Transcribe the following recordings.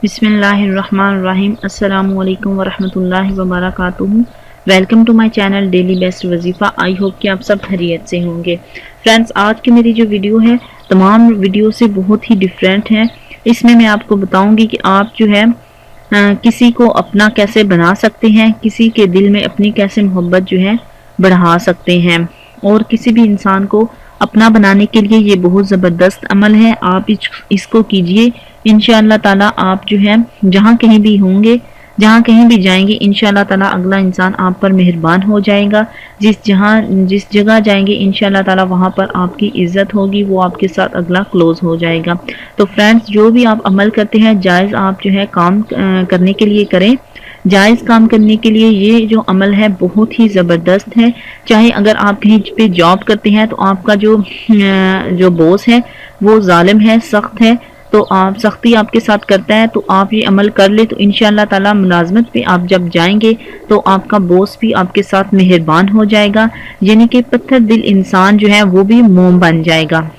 बिस्मिल्लाहिर्रहमानिर्रहीम। अस्सलामु अलैकुम वरहमतुल्लाहि वबरकातुहू। Welcome to my channel daily best वजीफ़ा। आई होप कि आप सब खैरियत से होंगे। फ्रेंड्स, आज की मेरी जो वीडियो है तमाम वीडियो से बहुत ही डिफरेंट है। इसमें मैं आपको बताऊंगी कि आप जो है किसी को अपना कैसे बना सकते हैं, किसी के दिल में अपनी कैसे मोहब्बत जो है बढ़ा सकते हैं, और किसी भी इंसान को अपना बनाने के लिए ये बहुत ज़बरदस्त अमल है। आप इसको कीजिए, इंशाअल्लाह ताला आप जो है जहाँ कहीं भी होंगे, जहाँ कहीं भी जाएंगे, इंशाअल्लाह ताला अगला इंसान आप पर मेहरबान हो जाएगा। जिस जगह जाएंगे इंशाअल्लाह ताला वहाँ पर आपकी इज्जत होगी, वो आपके साथ अगला क्लोज हो जाएगा। तो फ्रेंड्स, जो भी आप अमल करते हैं जायज़ आप जो है काम करने के लिए करें। जायज़ काम करने के लिए ये जो अमल है बहुत ही ज़बरदस्त है। चाहे अगर आप कहीं पे जॉब करते हैं तो आपका जो बॉस है वो जालिम है, सख्त है, तो आप सख्ती आपके साथ करता है, तो आप ये अमल कर ले तो इंशाअल्लाह ताला मुलाजमत पे आप जब जाएंगे तो आपका बॉस भी आपके साथ मेहरबान हो जाएगा, यानी कि पत्थर दिल इंसान जो है वो भी मोम बन जाएगा।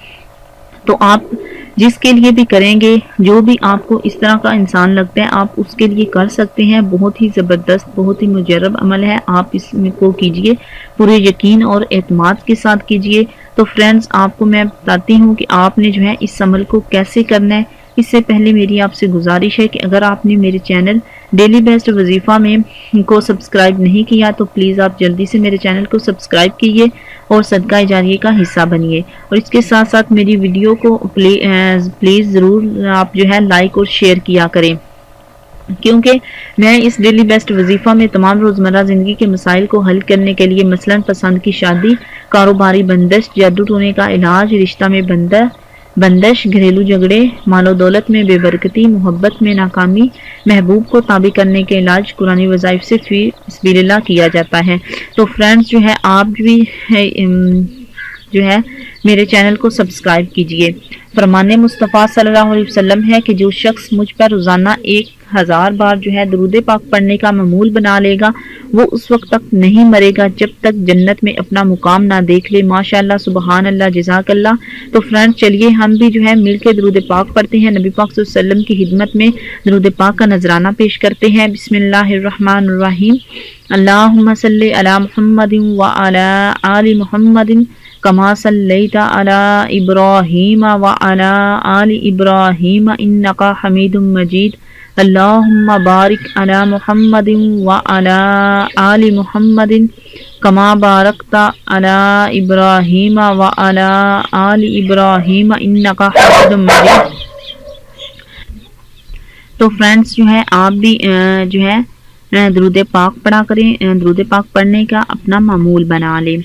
तो आप जिसके लिए भी करेंगे, जो भी आपको इस तरह का इंसान लगता है आप उसके लिए कर सकते हैं। बहुत ही ज़बरदस्त, बहुत ही मुजर्रब अमल है। आप इसको कीजिए, पूरे यकीन और एतमाद के साथ कीजिए। तो फ्रेंड्स, आपको मैं बताती हूँ कि आपने जो है इस अमल को कैसे करना है। इससे पहले मेरी आपसे गुजारिश है कि अगर आपने मेरे चैनल डेली बेस्ट वजीफ़ा में को सब्सक्राइब नहीं किया तो प्लीज़ आप जल्दी से मेरे चैनल को सब्सक्राइब कीजिए और सदका जारिया का हिस्सा बनिए। और इसके साथ साथ मेरी वीडियो को प्लीज़ ज़रूर आप जो है लाइक और शेयर किया करें, क्योंकि मैं इस डेली बेस्ट वजीफ़ा में तमाम रोज़मर्रा ज़िंदगी के मसाइल को हल करने के लिए मसलन पसंद की शादी, कारोबारी बंदिश, जादू टोने का इलाज, रिश्ता में बंदिश, घरेलू झगड़े, मालो दौलत में बेबरकती, मोहब्बत में नाकामी, महबूब को ताबी करने के इलाज कुरानी वज़ाइफ से फिस्बिलिल्लाह किया जाता है। तो फ्रेंड्स जो है आप भी जो है मेरे चैनल को सब्सक्राइब कीजिए। फरमाने मुस्तफ़ा सल्लल्लाहु अलैहि वसल्लम है कि जो शख्स मुझ पर रोज़ाना 1000 बार जो है दरूद पाक पढ़ने का मामूल बना लेगा वो उस वक्त तक नहीं मरेगा जब तक जन्नत में अपना मुकाम ना देख ले। माशाअल्लाह, सुबहान अल्लाह, जज़ाकल्लाह। तो फ्रेंड्स चलिए हम भी जो है मिल के दरूद पाक पढ़ते हैं, नबी पाक सल्लल्लाहु अलैहि वसल्लम की खिदमत में दरूद पाक का नजराना पेश करते हैं। बिस्मिल्लाहिर्रहमानिर्रहीम। अल्लाहुम्मा सल्ली अला मुहम्मदिन व अला आलि मुहम्मदिन कमा सल्लैता अला इब्राहीम व अला आलि इब्राहीम इन्नका हमीदुम मजीद। अल्लाहुम्मा बारिक अला मुहम्मदिन व अला आलि मुहम्मदिन कमा बारकता अला इब्राहीम व अला आलि इब्राहीम इन्नका हमीदुम मजीद। तो फ्रेंड्स जो है आप भी जो है दरूद पाक पढ़ा करें, दरूद पाक पढ़ने का अपना मामूल बना लें।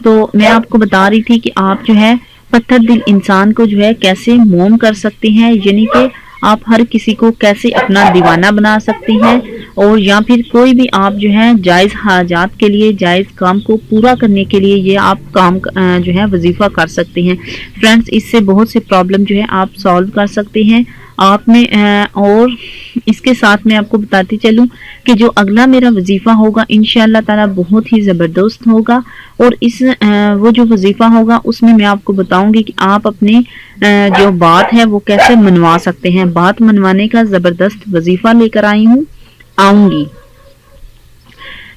तो मैं आपको बता रही थी कि आप जो है पत्थर दिल इंसान को जो है कैसे मोम कर सकते हैं, यानी कि आप हर किसी को कैसे अपना दीवाना बना सकते हैं, और या फिर कोई भी आप जो है जायज़ हाजात के लिए, जायज़ काम को पूरा करने के लिए ये आप काम जो है वजीफ़ा कर सकते हैं। फ्रेंड्स, इससे बहुत से प्रॉब्लम जो है आप सॉल्व कर सकते हैं आपने। और इसके साथ मैं आपको बताती चलूं कि जो अगला मेरा वजीफ़ा होगा इंशाअल्लाह ताला बहुत ही ज़बरदस्त होगा, और वो जो वजीफ़ा होगा उसमें मैं आपको बताऊंगी कि आप अपने जो बात है वो कैसे मनवा सकते हैं। बात मनवाने का ज़बरदस्त वजीफ़ा लेकर आऊंगी।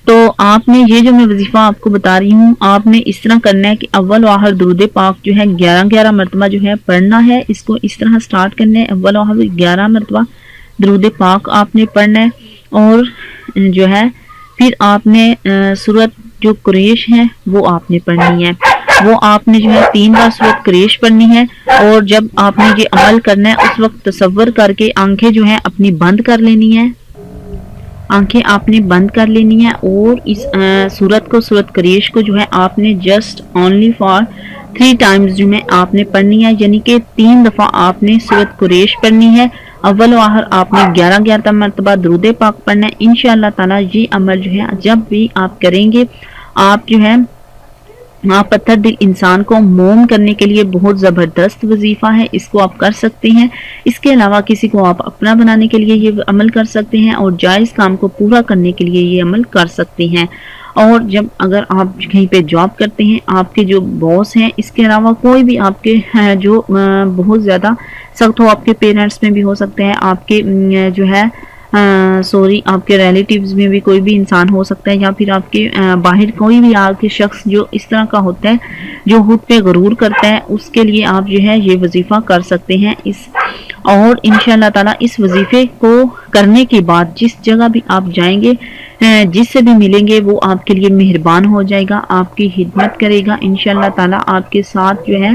तो आपने ये जो मैं वजीफ़ा आपको बता रही हूँ आपने इस तरह करना है कि अव्वल व आखिर दरूद पाक जो है 11 मरतबा जो है पढ़ना है। इसको इस तरह स्टार्ट करना है, अव्वल व आखिर 11 मरतबा दरूद पाक आपने पढ़ना है। और जो है फिर आपने सूरत जो कुरैश है वो आपने पढ़नी है। वो आपने जो है 3 बार सूरत कुरैश पढ़नी है। और जब आपने ये अमल करना है उस वक्त तसव्वुर करके आंखें जो है अपनी बंद कर लेनी है, आंखें आपने बंद कर लेनी है। और इस सूरत कुरैश को जो है आपने जस्ट ओनली फॉर 3 टाइम्स जो है आपने पढ़नी है, यानी कि 3 दफ़ा आपने सूरत कुरैश पढ़नी है। अव्वल व आखिर आपने 11 मरतबा दरूद पाक पढ़ना है। इंशाअल्लाह ताला ये अमल जो है जब भी आप करेंगे आप जो है آپ پتھر دل انسان کو موم کرنے کے لیے بہت زبردست وظیفہ ہے، اس کو آپ کر سکتے ہیں۔ اس کے علاوہ کسی کو آپ اپنا بنانے کے لیے یہ عمل کر سکتے ہیں، اور جائز کام کو پورا کرنے کے لیے یہ عمل کر سکتے ہیں۔ اور جب اگر آپ کہیں پہ جاب کرتے ہیں، آپ کے جو باس ہیں، اس کے علاوہ کوئی بھی آپ کے جو بہت زیادہ سخت ہو، آپ کے پیرنٹس میں بھی ہو سکتے ہیں، آپ کے جو ہے آپ کے ریلیٹیوز میں بھی کوئی بھی انسان ہو سکتا ہے، یا پھر آپ کے باہر کوئی بھی آپ کے شخص جو اس طرح کا ہوتا ہے جو خود پہ غرور کرتا ہے، اس کے لیے آپ جو ہے یہ وظیفہ کر سکتے ہیں۔ اور انشاءاللہ تعالی اس وظیفے کو کرنے کے بعد جس جگہ بھی آپ جائیں گے، جس سے بھی ملیں گے، وہ آپ کے لیے مہربان ہو جائے گا، آپ کی خدمت کرے گا انشاءاللہ تعالی، آپ کے ساتھ جو ہے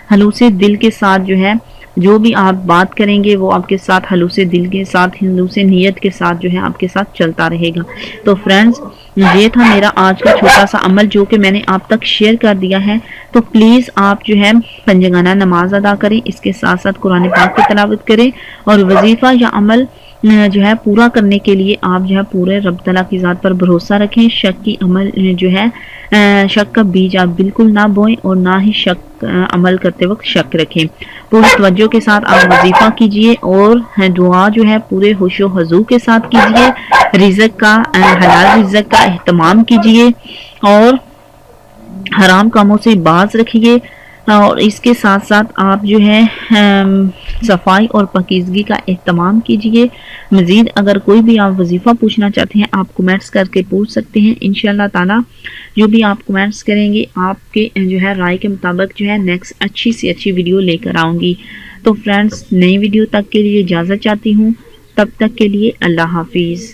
خلوص دل کے ساتھ جو ہے جو بھی آپ بات کریں گے وہ آپ کے ساتھ خلوص دل کے ساتھ، خلوص نیت کے ساتھ جو ہے آپ کے ساتھ چلتا رہے گا۔ تو فرینڈز، یہ تھا میرا آج کا چھوٹا سا عمل جو کہ میں نے آپ تک شیئر کر دیا ہے۔ تو پلیز آپ جو ہے پنجگانہ نماز ادا کریں، اس کے ساتھ ساتھ قرآن پاک کی تلاوت کریں، اور وظیفہ یا عمل جو ہے پورا کرنے کے لیے آپ جو ہے پورے رب تعالیٰ کی ذات پر بھروسہ رکھیں۔ شک کی عمل جو ہے شک کا بیج آپ بالکل نہ بوئیں، اور نہ ہی شک عمل کرتے وقت شک رکھیں۔ پوری توجہ کے ساتھ آپ وظیفہ کیجئے، اور دعا جو ہے پورے ہوش و حضور کے ساتھ کیجئے، رزق کا حلال رزق کا اہتمام کیجئے، اور حرام کاموں سے باز رکھیے، اور اس کے ساتھ ساتھ آپ جو ہے صفائی اور پاکیزگی کا اہتمام کیجئے۔ مزید اگر کوئی بھی آپ وظیفہ پوچھنا چاہتے ہیں، آپ کمنٹس کر کے پوچھ سکتے ہیں انشاءاللہ تعالی۔ جو بھی آپ کمنٹس کریں گے، آپ کے جو ہے رائے کے مطابق جو ہے نیکسٹ اچھی سے اچھی ویڈیو لے کر آؤں گی۔ تو فرینڈز، نئی ویڈیو تک کے لیے اجازت چاہتی ہوں، تب تک کے لیے اللہ حافظ۔